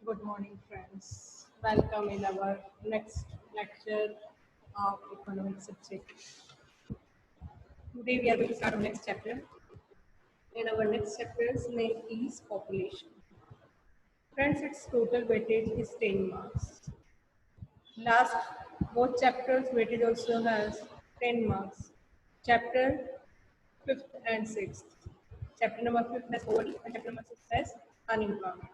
Good morning, friends. Welcome in our next lecture of economic subject. Today we are going to start our next chapter, and our next chapter's name is population. Friends, its total weightage is 10 marks. Last both chapters weightage also has 10 marks. Chapter 5th and 6th. Chapter number 5 has poverty and chapter number 6 has unemployment.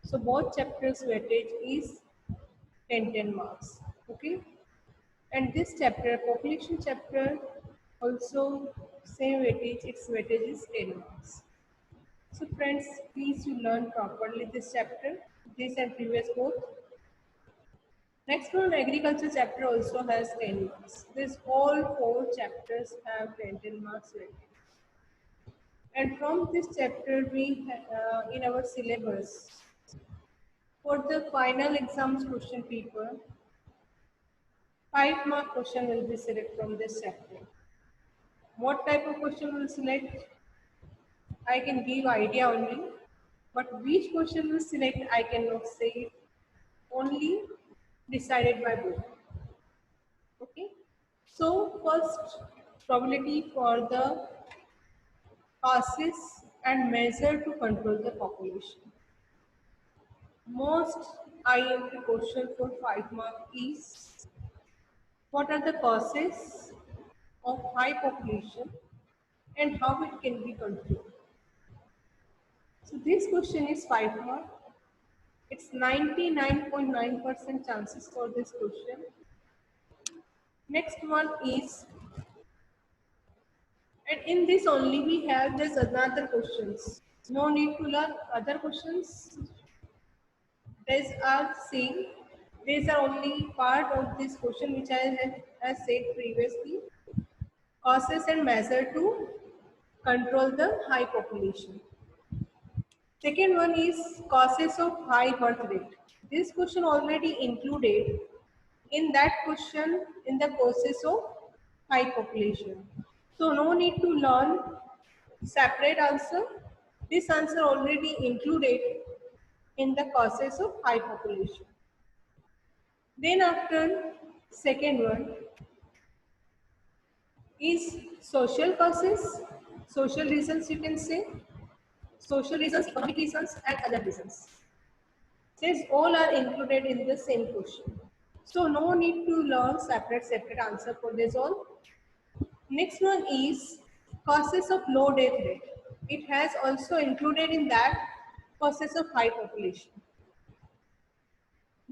So both chapters weightage is 10 marks. Okay. And this chapter, population chapter, also same weightage, its weightage is 10 marks. So friends, please you learn properly this chapter, this and previous both. Next one, agriculture chapter also has 10 marks. This all four chapters have 10 marks weightage. And from this chapter, in our syllabus, for the final exams question paper, 5 mark question will be selected from this chapter. What type of question will select? I can give idea only, but which question will select I cannot say. Only decided by both. Okay. So first probability for the causes and measure to control the population. Most IMP question for 5 mark is what are the causes of high population and how it can be controlled. So this question is 5 mark. It's 99.9% chances for this question. Next one is, and in this only we have this another questions. No need to learn other questions. These are same. These are only part of this question which I have said previously. Causes and measure to control the high population. Second one is causes of high birth rate. This question already included in that question in the causes of high population. So no need to learn separate answer. This answer already included in the causes of high population. Then after second one is social causes, social reasons you can say, social reasons, economic reasons and other reasons. These all are included in the same question. So no need to learn separate answer for this all. Next one is causes of low death rate. It has also included in that causes of high population.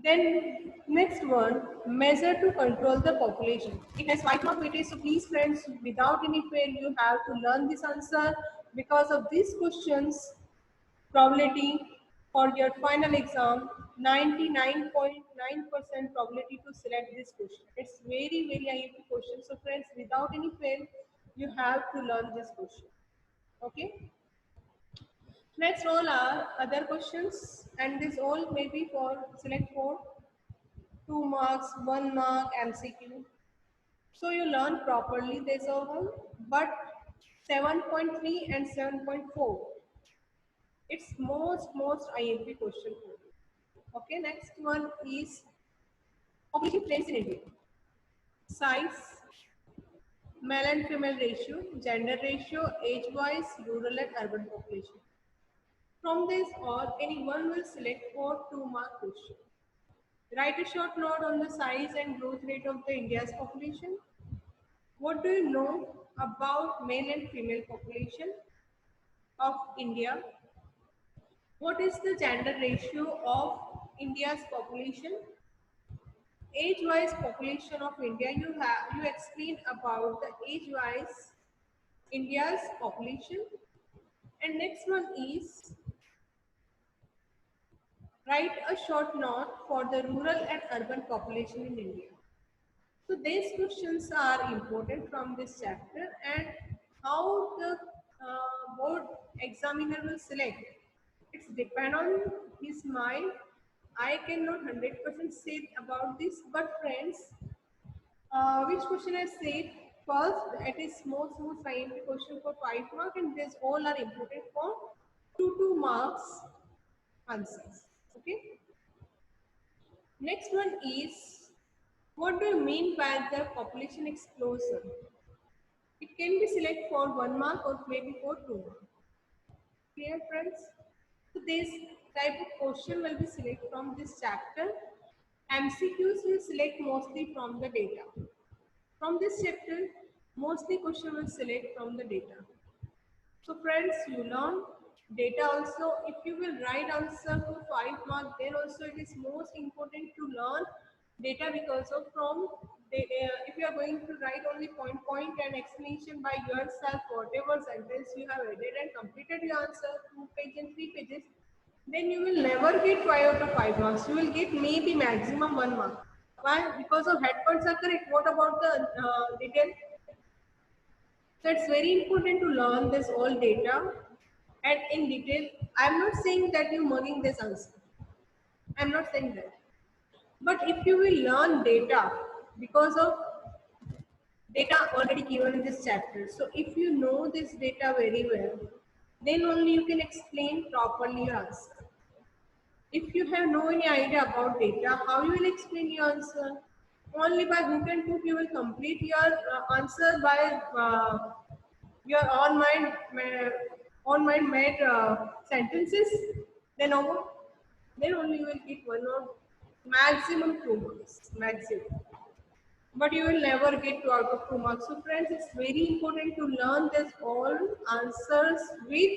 Then next one, measure to control the population. It has 5 mark weightage, so please friends, without any fail, you have to learn this answer. Because of these questions, probability for your final exam, 99.9% probability to select this question. It's very IMP question. So friends, without any fail, you have to learn this question. Okay. Next all are other questions, and this all may be for select for 2 marks, 1 mark, MCQ. So you learn properly this all, but 7.3 and 7.4. It's most IMP question. Okay, next one is population trends in India. Size, male and female ratio, gender ratio, age-wise, rural and urban population. From this all, anyone will select for 2 mark question. Write a short note on the size and growth rate of the India's population. What do you know about male and female population of India? What is the gender ratio of India's population? Age-wise population of India, you explain about the age-wise India's population. And next one is write a short note for the rural and urban population in India. So these questions are important from this chapter, and how the board examiner will select. It's depend on his mind. I cannot 100% say about this, but friends, which question I said first, it is most IMP question for 5 mark, and these all are important for 2 marks answers. Okay. Next one is, what do you mean by the population explosion? It can be select for 1 mark or maybe for 2 mark. Clear, friends? So this type of question will be select from this chapter. MCQs will select mostly from the data. From this chapter, mostly question will select from the data. So friends, you learn data also. If you will write answer for 5 marks, then also it is most important to learn data, because of from if you are going to write only point and explanation by yourself, whatever sentence you have added and completed your answer 2 pages and 3 pages, then you will never get 5 out of 5 marks. You will get maybe maximum 1 mark. Why? Because of head points are correct. What about the detail? So it's very important to learn this all data and in detail. I'm not saying that you're mugging this answer. I'm not saying that. But if you will learn data, because of data already given in this chapter, so if you know this data very well, then only you can explain properly your answer. If you have no any idea about data, how you will explain your answer? Only by hook and crook you will complete your answer by your on mind made sentences. Then over, then only you will get 1 or maximum 2 marks, maximum. But you will never get 2 out of 2 marks. So friends, it's very important to learn this all answers with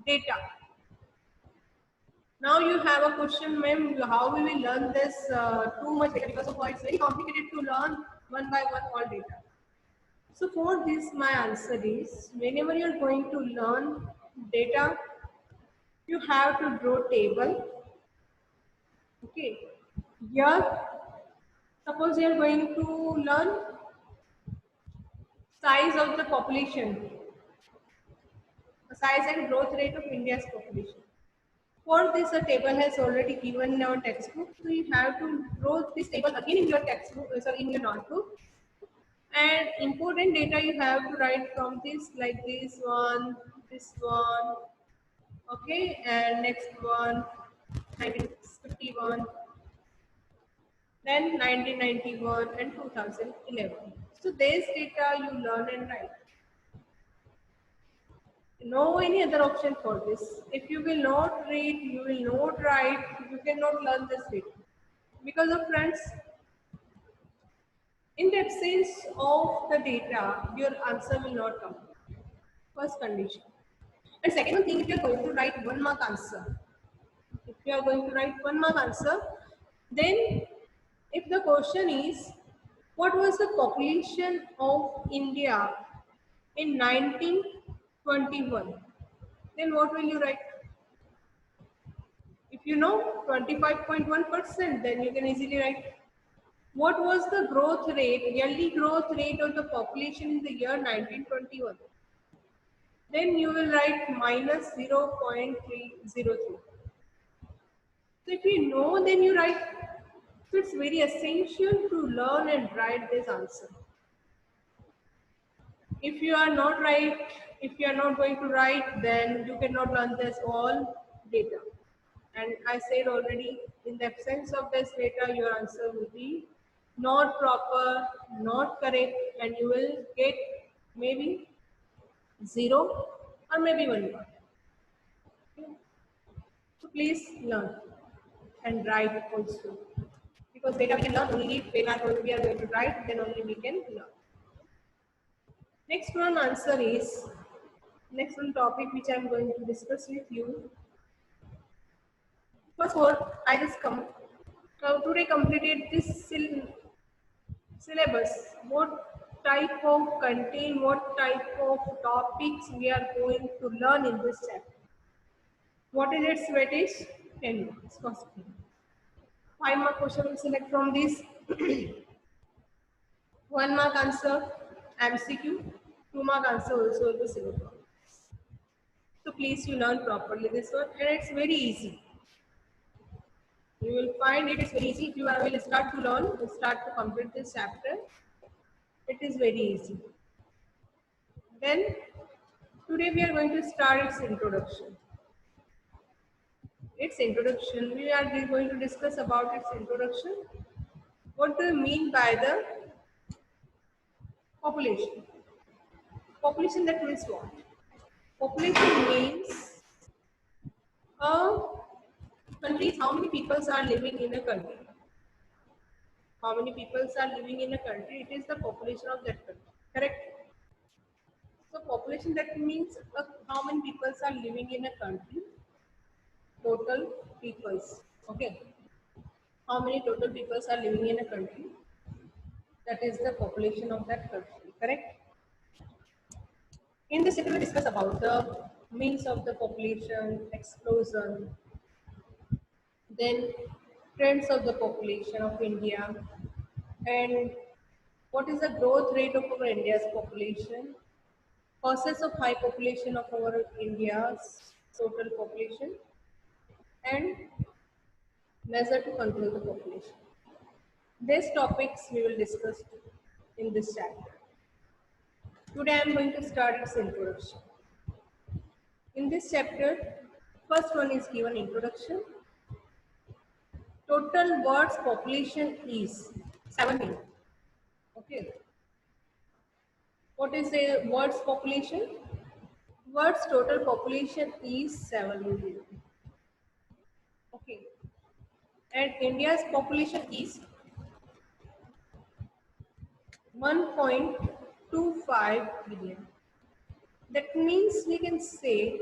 data. Now you have a question, ma'am, how we will learn this too much data, because of why it's very complicated to learn one by one all data. So for this, my answer is, whenever you're going to learn data, you have to draw table. Okay. Here, suppose you're going to learn size of the population, the size and growth rate of India's population. For this, a table has already given in our textbook. So you have to draw this table again in your textbook, sorry, in your notebook. And important data you have to write from this, like this one, okay, and next one, 1951, then 1991 and 2011. So this data you learn and write. No any other option for this. If you will not read, you will not write, you cannot learn this data. Because of friends, in the absence of the data, your answer will not come. First condition. And second one thing, if you are going to write 1 mark answer, if you are going to write 1 mark answer, then if the question is, what was the population of India in 1921? Then what will you write? If you know 25.1%, then you can easily write. What was the growth rate, yearly growth rate of the population in the year 1921? Then you will write minus 0.303. So if you know, then you write. So it's very essential to learn and write this answer. If you are not if you are not going to write, then you cannot learn this all data. And I said already, in the absence of this data, your answer will be not proper, not correct, and you will get maybe 0 or maybe 1 mark. Okay. So please learn and write also. Because data we can learn only if we are going to write, then only we can learn. Next one answer is, next one topic which I am going to discuss with you. First of all, I just today completed this syllabus. What type of content, what type of topics we are going to learn in this chapter. What is its weightage? 10 marks. First thing. 5 mark question will select from this. 1 mark answer, MCQ. 2 mark answer also will be selected. So please you learn properly this one, and it's very easy. You will find it is very easy if you will start to learn, start to complete this chapter. It is very easy. Then today we are going to start its introduction. its introduction. We are going to discuss about its introduction. What do you mean by the population? Population, that means what? Population means a country is how many people are living in a country. How many people are living in a country? It is the population of that country. Correct? So population, that means how many people are living in a country. Total peoples. Okay. How many total peoples are living in a country? That is the population of that country. Correct? In this, we will discuss about the means of the population explosion, then trends of the population of India, and what is the growth rate of our India's population, causes of high population of our India's total population, and measure to control the population. These topics we will discuss in this chapter. Today I am going to start its introduction. In this chapter, first one is given introduction. Total world's population is 7 million. Okay. What is the world's population? World's total population is 7 million. Okay. And India's population is 1.25 billion. That means we can say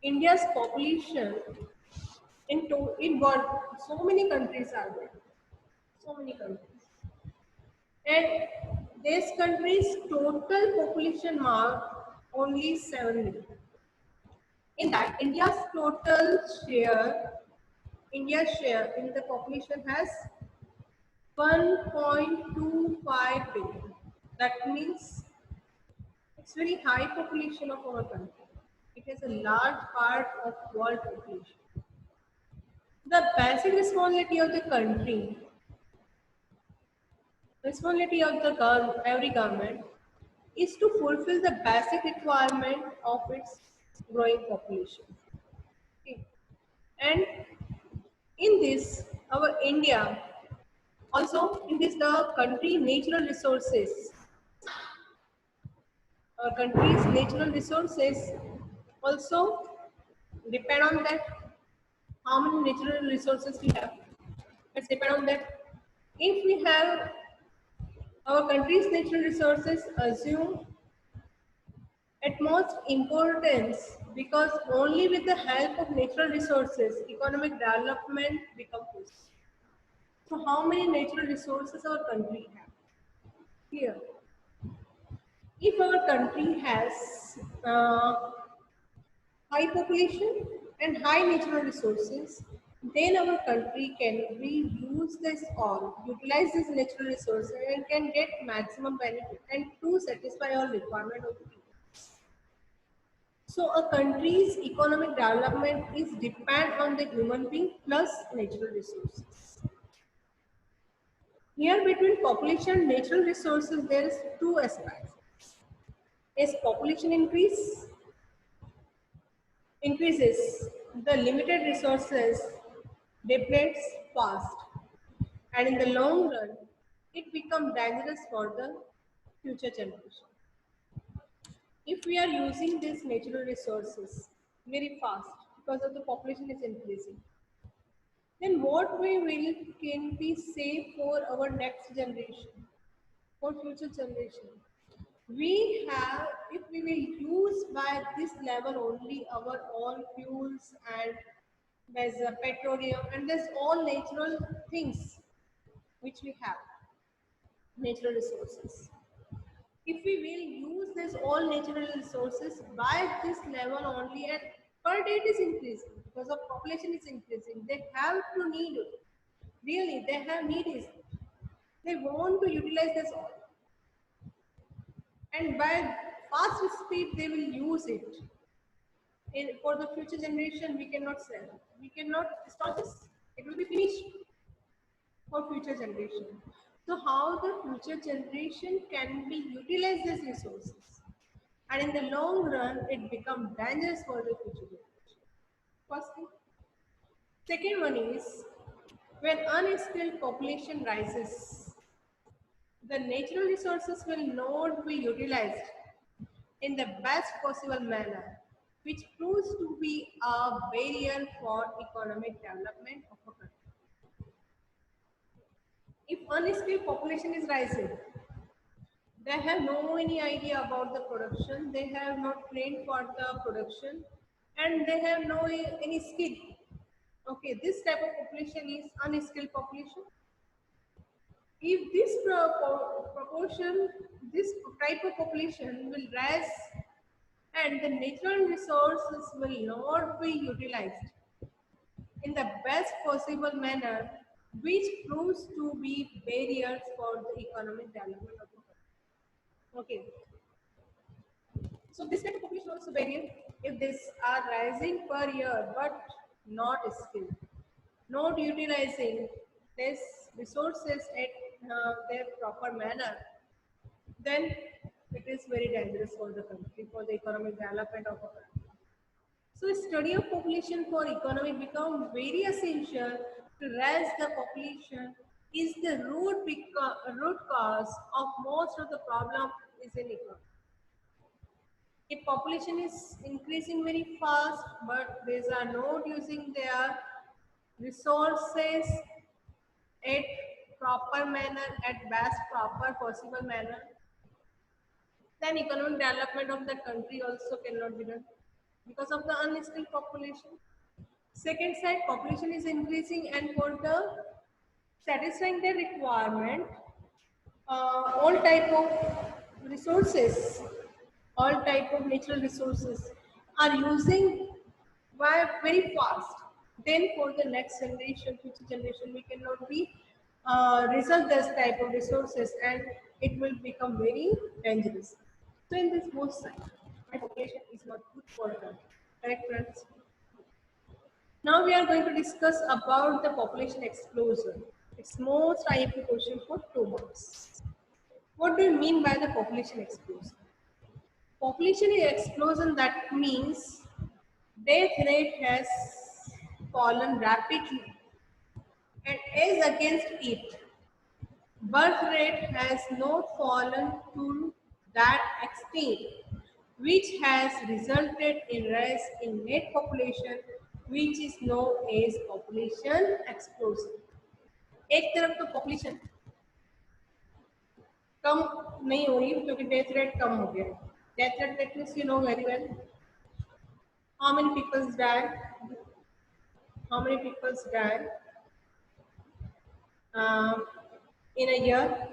India's population in world, so many countries are there. So many countries. And these countries' total population mark only 7 million. In that, India's share in the population has 1.25 billion. That means it's very high population of our country. It is a large part of world population. The basic responsibility of the country, responsibility of the every government is to fulfill the basic requirement of its growing population. Okay. And in this, our India, also in this the country natural resources, our country's natural resources also depend on that. How many natural resources we have? It's depend on that. If we have our country's natural resources assume at most importance because only with the help of natural resources economic development becomes possible. So how many natural resources our country have? Here, if our country has high population and high natural resources, then our country can reuse this all, utilize these natural resources and can get maximum benefit and to satisfy all requirement of the people. So a country's economic development is depend on the human being plus natural resources. Here between population and natural resources, there is two aspects. As population increases, the limited resources depletes fast, and in the long run, it becomes dangerous for the future generation. If we are using these natural resources very fast because of the population is increasing, then what we will can be safe for our next generation, for future generation. We have, if we will use by this level only our all fuels and there's a petroleum and there's all natural things which we have, natural resources. If we will use this all natural resources by this level only and per day it is increasing because of population is increasing, they have to need it. Really, they have need is they want to utilize this all. And by fast speed they will use it. For the future generation, we cannot sell. We cannot stop this. It will be finished for future generation. So how the future generation can be utilize these resources? And in the long run, it becomes dangerous for the future generation. First thing. Second one is when unskilled population rises, the natural resources will not be utilized in the best possible manner, which proves to be a barrier for economic development of a country. If unskilled population is rising, they have no any idea about the production, they have not trained for the production, and they have no any skill. Okay, this type of population is unskilled population. If this proportion, this type of population will rise and the natural resources will not be utilized in the best possible manner, which proves to be barriers for the economic development of the country. Okay, so this type of population also barrier if these are rising per year but not skilled, not utilizing these resources at their proper manner, then it is very dangerous for the country, for the economic development of a country. So study of population for economy become very essential to raise the population is the root cause of most of the problem is in economy. If population is increasing very fast, but these are not using their resources at proper manner, at best proper possible manner, then economic development of the country also cannot be done because of the unskilled population. Second side, population is increasing and for the satisfying their requirement, all type of resources, all type of natural resources are using by very fast. Then for the next generation, future generation, we cannot be reserve this type of resources and it will become very dangerous. So in this both side, my population is not good for the country. Correct, friends? Now we are going to discuss about the population explosion. It's most IMP question for 2 marks. What do you mean by the population explosion? Population explosion, that means death rate has fallen rapidly and as against it, birth rate has not fallen to that extent, which has resulted in rise in net population, which is known as population explosion. एक तरफ तो population कम नहीं हो रही क्योंकि death rate कम हो गया. Death rate that means you know very well how many people die, how many people die um, in a year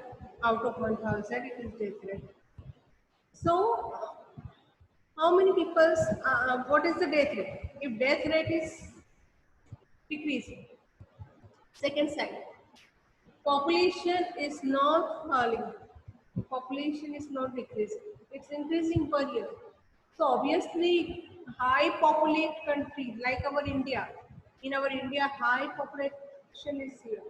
out of 1000 it is death rate. So how many people, what is the death rate? If death rate is decreasing, second side, population is not falling, population is not decreasing, it's increasing per year. So obviously high populate countries like our India, in our India high population is here.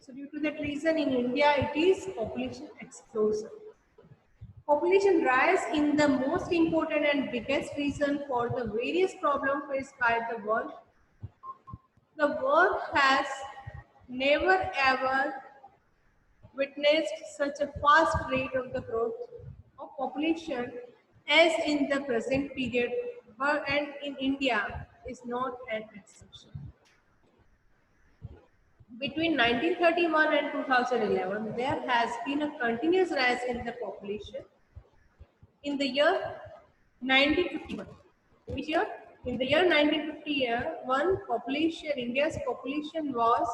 So due to that reason in India it is population explosion. Population rise in the most important and biggest reason for the various problems faced by the world. The world has never ever witnessed such a fast rate of the growth of population as in the present period, but and in India is not an exception. Between 1931 and 2011, there has been a continuous rise in the population. In the year 1951, which year? In the year 1951, population, India's population was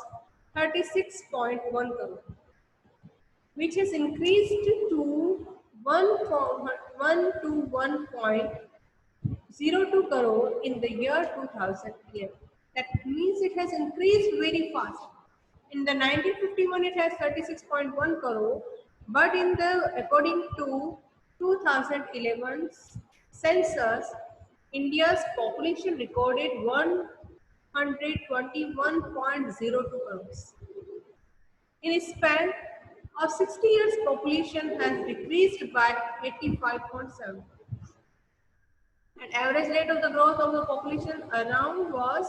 36.1 crore, which has increased to 1.02 crore in the year 2011. That means it has increased very fast. In the 1951, it has 36.1 crore, but in the according to 2011 census, India's population recorded 121.02 crores. In a span of 60 years, population has decreased by 85.7. And average rate of the growth of the population around was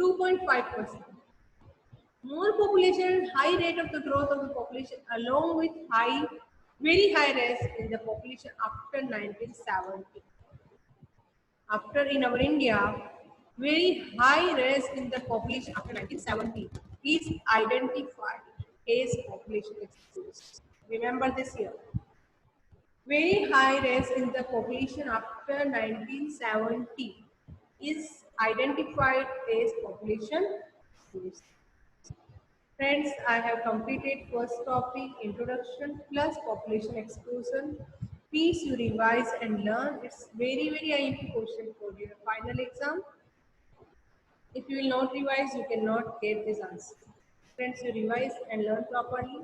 2.5%. More population, high rate of the growth of the population along with very high risk in the population after 1970. After in our India, very high risk in the population after 1970 is identified as population exclusion. Remember this year. Very high risk in the population after 1970 is identified as population exclusion. Friends, I have completed first topic, introduction plus population exclusion. Please you revise and learn. It's very IMP question for your final exam. If you will not revise, you cannot get this answer. Friends, you revise and learn properly.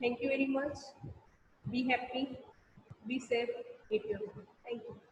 Thank you very much. Be happy, be safe, take care. Thank you.